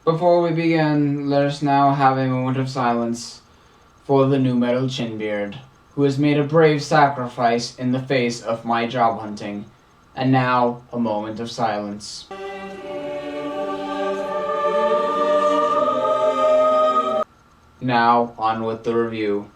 Before we begin, let us now have a moment of silence for the new metal Chinbeard, who has made a brave sacrifice in the face of my job hunting. And now, a moment of silence. Now, on with the review.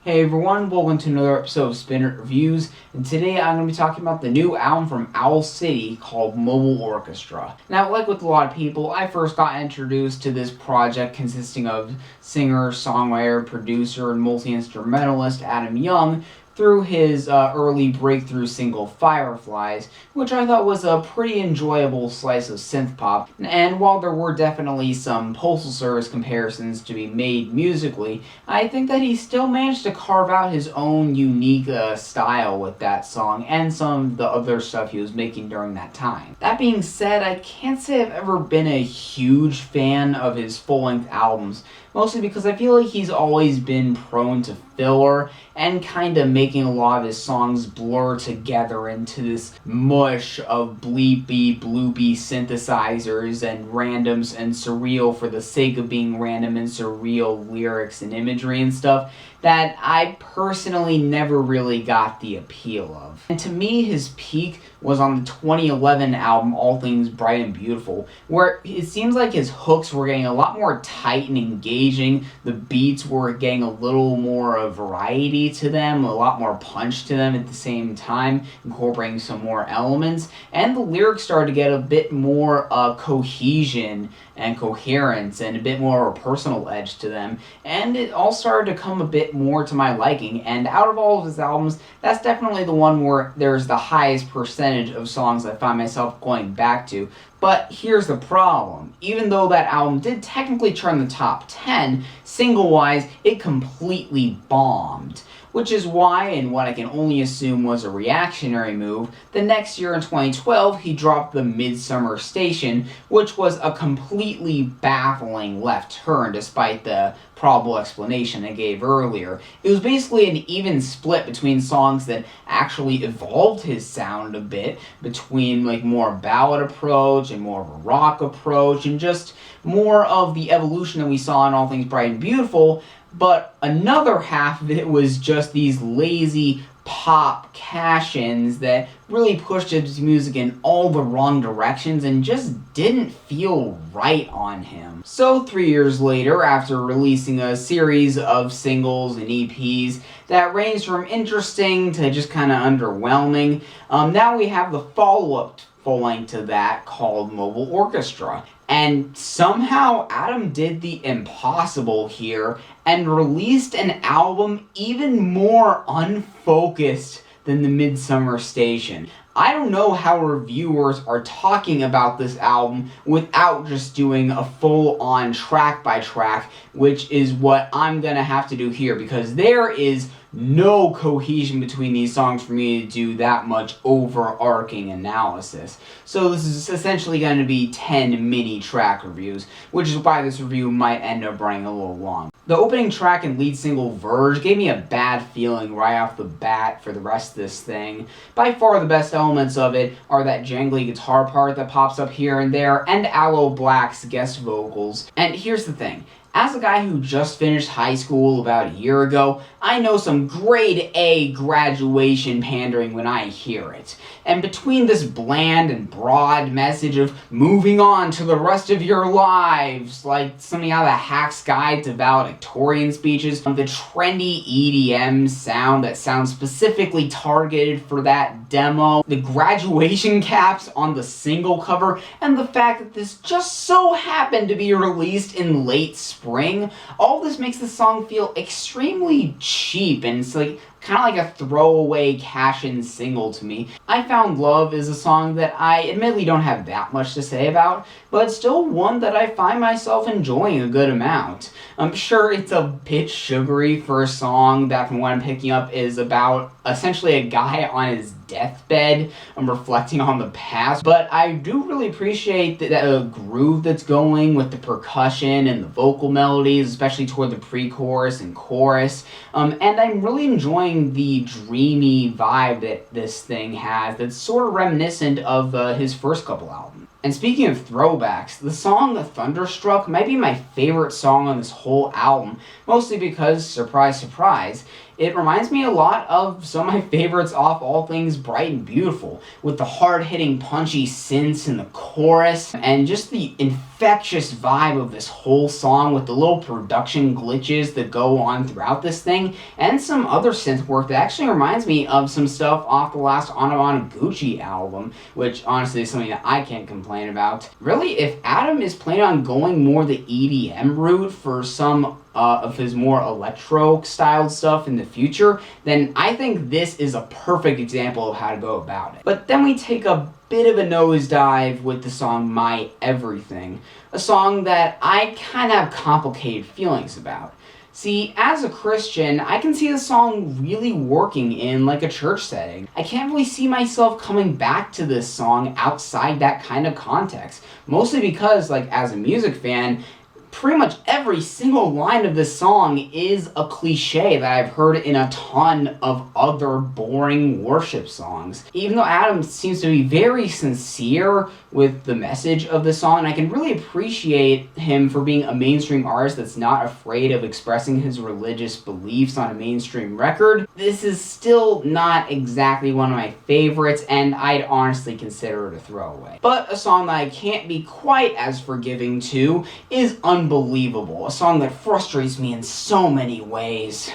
Hey everyone, welcome to another episode of Spinner Reviews, and today I'm going to be talking about the new album from Owl City called Mobile Orchestra. Now, like with a lot of people, I first got introduced to this project consisting of singer, songwriter, producer, and multi-instrumentalist Adam Young through his early breakthrough single Fireflies, which I thought was a pretty enjoyable slice of synth pop. And while there were definitely some Postal Service comparisons to be made musically, I think that he still managed to carve out his own unique style with that song and some of the other stuff he was making during that time. That being said, I can't say I've ever been a huge fan of his full-length albums, mostly because I feel like he's always been prone to filler and kind of making a lot of his songs blur together into this mush of bleepy, bloopy synthesizers and randoms and surreal for the sake of being random and surreal lyrics and imagery and stuff that I personally never really got the appeal of. And to me, his peak was on the 2011 album All Things Bright and Beautiful, where it seems like his hooks were getting a lot more tight and engaging, the beats were getting a little more variety to them, a lot more punch to them at the same time, incorporating some more elements, and the lyrics started to get a bit more cohesion and coherence and a bit more of a personal edge to them, and it all started to come a bit more to my liking. And out of all of his albums, that's definitely the one where there's the highest percentage of songs I find myself going back to. But here's the problem. Even though that album did technically turn the top 10, single-wise, it completely bombed. Which is why, in what I can only assume was a reactionary move, the next year in 2012 he dropped the Midsummer Station, which was a completely baffling left turn despite the probable explanation I gave earlier. It was basically an even split between songs that actually evolved his sound a bit, between like more ballad approach and more of a rock approach, and just more of the evolution that we saw in All Things Bright and Beautiful. But another half of it was just these lazy pop cash-ins that really pushed his music in all the wrong directions and just didn't feel right on him. So 3 years later, after releasing a series of singles and EPs that ranged from interesting to just kind of underwhelming, now we have the follow-up full-length to that called Mobile Orchestra. And somehow Adam did the impossible here and released an album even more unfocused than the Midsummer Station. I don't know how reviewers are talking about this album without just doing a full-on track-by-track, which is what I'm gonna have to do here, because there is no cohesion between these songs for me to do that much overarching analysis. So this is essentially going to be 10 mini track reviews, which is why this review might end up running a little long. The opening track and lead single Verge gave me a bad feeling right off the bat for the rest of this thing. By far the best elements of it are that jangly guitar part that pops up here and there, and Aloe Blacc's guest vocals. And here's the thing. As a guy who just finished high school about a year ago, I know some grade A graduation pandering when I hear it. And between this bland and broad message of moving on to the rest of your lives, like something out of the Hack's Guide to Valedictorian speeches, the trendy EDM sound that sounds specifically targeted for that demo, the graduation caps on the single cover, and the fact that this just so happened to be released in late spring, all this makes the song feel extremely cheap, and it's like kind of like a throwaway cash-in single to me. I Found Love is a song that I admittedly don't have that much to say about, but still one that I find myself enjoying a good amount. I'm sure it's a bit sugary for a song that, from what I'm picking up, is about essentially a guy on his deathbed reflecting on the past, but I do really appreciate the groove that's going with the percussion and the vocal melodies, especially toward the pre-chorus and chorus, and I'm really enjoying the dreamy vibe that this thing has that's sort of reminiscent of his first couple albums. And speaking of throwbacks, the song Thunderstruck might be my favorite song on this whole album, mostly because, surprise, surprise, it reminds me a lot of some of my favorites off All Things Bright and Beautiful, with the hard-hitting punchy synths in the chorus, and just the infectious vibe of this whole song with the little production glitches that go on throughout this thing, and some other synth work that actually reminds me of some stuff off the last Gucci album, which honestly is something that I can't complain about. Really, if Adam is planning on going more the EDM route for some of his more electro-styled stuff in the future, then I think this is a perfect example of how to go about it. But then we take a bit of a nosedive with the song My Everything, a song that I kind of have complicated feelings about. See, as a Christian, I can see the song really working in like a church setting. I can't really see myself coming back to this song outside that kind of context, mostly because, like, as a music fan, pretty much every single line of this song is a cliche that I've heard in a ton of other boring worship songs. Even though Adam seems to be very sincere with the message of the song, I can really appreciate him for being a mainstream artist that's not afraid of expressing his religious beliefs on a mainstream record. This is still not exactly one of my favorites, and I'd honestly consider it a throwaway. But a song that I can't be quite as forgiving to is Unbelievable, a song that frustrates me in so many ways.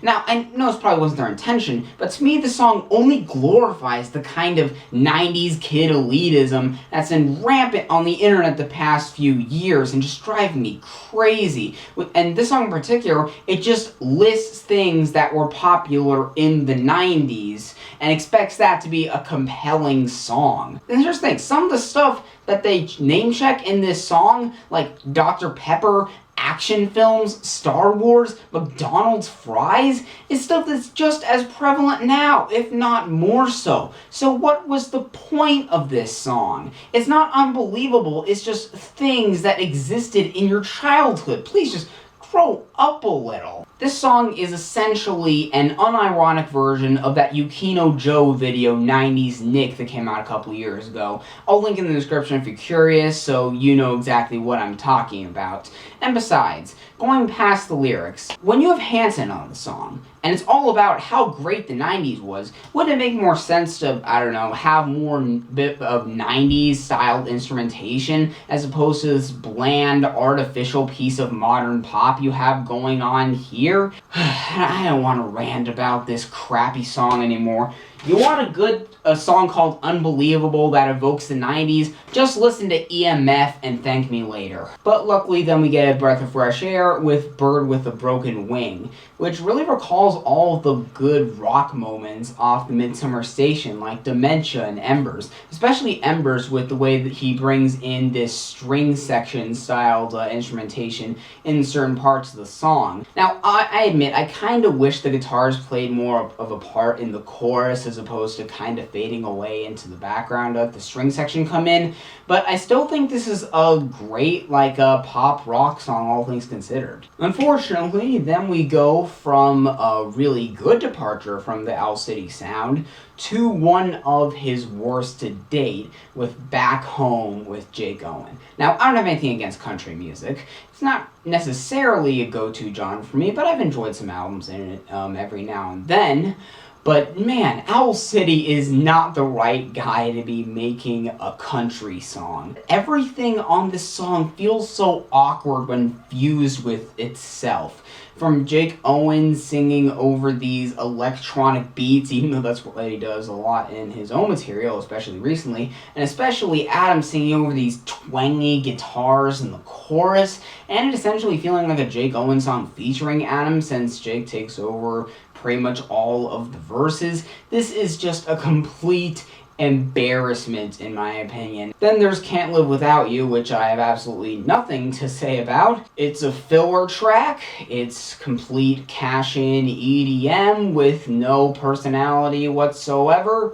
Now, I know this probably wasn't their intention, but to me the song only glorifies the kind of 90s kid elitism that's been rampant on the internet the past few years and just driving me crazy. And this song in particular, it just lists things that were popular in the 90s and expects that to be a compelling song. And just think, some of the stuff that they name check in this song, like Dr. Pepper, action films, Star Wars, McDonald's fries, is stuff that's just as prevalent now, if not more so. So what was the point of this song? It's not unbelievable, it's just things that existed in your childhood. Please just grow up a little. This song is essentially an unironic version of that Yukino Joe video, 90s Nick, that came out a couple years ago. I'll link in the description if you're curious, so you know exactly what I'm talking about. And besides, going past the lyrics, when you have Hanson on the song, and it's all about how great the 90s was, wouldn't it make more sense to, I don't know, have more bit of 90s styled instrumentation as opposed to this bland, artificial piece of modern pop you have going on here? I don't want to rant about this crappy song anymore. You want a song called Unbelievable that evokes the 90s, just listen to EMF and thank me later. But luckily then we get a breath of fresh air with Bird with a Broken Wing, which really recalls all of the good rock moments off the Midsummer Station, like Dementia and Embers, especially Embers with the way that he brings in this string section styled instrumentation in certain parts of the song. Now, I admit, I kind of wish the guitars played more of a part in the chorus as opposed to kind of fading away into the background of the string section come in, but I still think this is a great, like, pop rock song, all things considered. Unfortunately, then we go from a really good departure from the Owl City sound to one of his worst to date with Back Home with Jake Owen. Now, I don't have anything against country music. It's not necessarily a go-to genre for me, but I've enjoyed some albums in it every now and then. But man, Owl City is not the right guy to be making a country song. Everything on this song feels so awkward when fused with itself. From Jake Owen singing over these electronic beats, even though that's what he does a lot in his own material, especially recently, and especially Adam singing over these twangy guitars in the chorus, and it essentially feeling like a Jake Owen song featuring Adam, since Jake takes over pretty much all of the verses. This is just a complete embarrassment in my opinion. Then there's Can't Live Without You, which I have absolutely nothing to say about. It's a filler track. It's complete cash-in EDM with no personality whatsoever.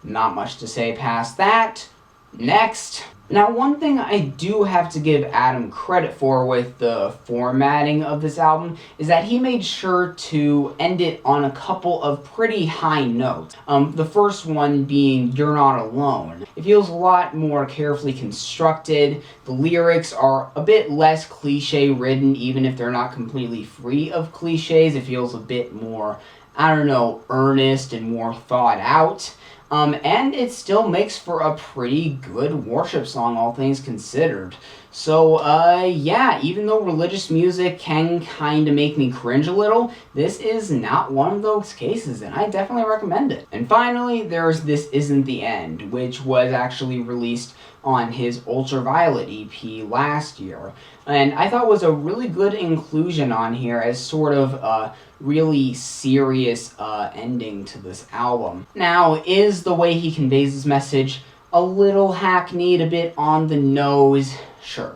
Not much to say past that. Next. Now, one thing I do have to give Adam credit for with the formatting of this album is that he made sure to end it on a couple of pretty high notes. The first one being You're Not Alone. It feels a lot more carefully constructed. The lyrics are a bit less cliche-ridden, even if they're not completely free of cliches. It feels a bit more, I don't know, earnest and more thought out. And it still makes for a pretty good worship song, all things considered. So, yeah, even though religious music can kind of make me cringe a little, this is not one of those cases, and I definitely recommend it. And finally, there's This Isn't the End, which was actually released on his Ultraviolet EP last year. And I thought was a really good inclusion on here as sort of a really serious ending to this album. Now, is the way he conveys his message a little hackneyed, a bit on the nose? Sure.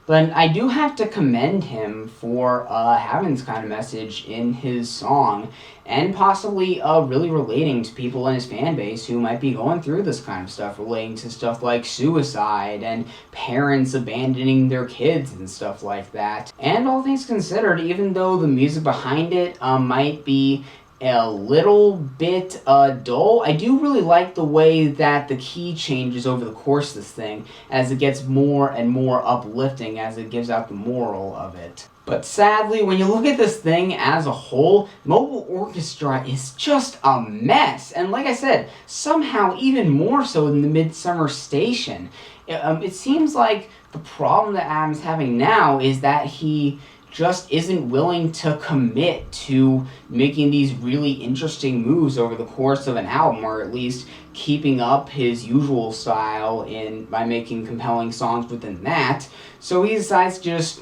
But I do have to commend him for having this kind of message in his song, and possibly really relating to people in his fan base who might be going through this kind of stuff, relating to stuff like suicide and parents abandoning their kids and stuff like that. And all things considered, even though the music behind it might be a little bit dull, I do really like the way that the key changes over the course of this thing as it gets more and more uplifting as it gives out the moral of it. But sadly, when you look at this thing as a whole, Mobile Orchestra is just a mess. And like I said, somehow even more so than the Midsummer Station. It seems like the problem that Adam's having now is that he just isn't willing to commit to making these really interesting moves over the course of an album, or at least keeping up his usual style by making compelling songs within that. So he decides to just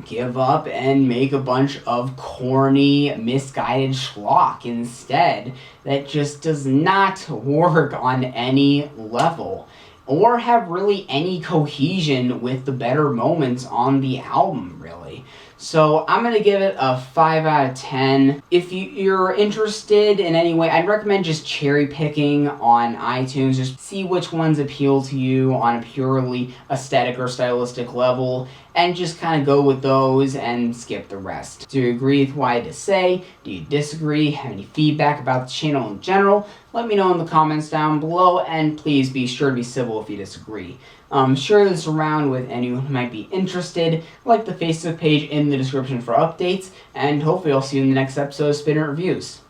give up and make a bunch of corny, misguided schlock instead that just does not work on any level or have really any cohesion with the better moments on the album, really. So I'm going to give it a 5 out of 10. If you're interested in any way, I'd recommend just cherry picking on iTunes. Just see which ones appeal to you on a purely aesthetic or stylistic level, and just kind of go with those and skip the rest. Do you agree with what I had to say? Do you disagree? Have any feedback about the channel in general? Let me know in the comments down below, and please be sure to be civil if you disagree. Share this around with anyone who might be interested. Like the Facebook page in the description for updates, and hopefully I'll see you in the next episode of Spinner Reviews.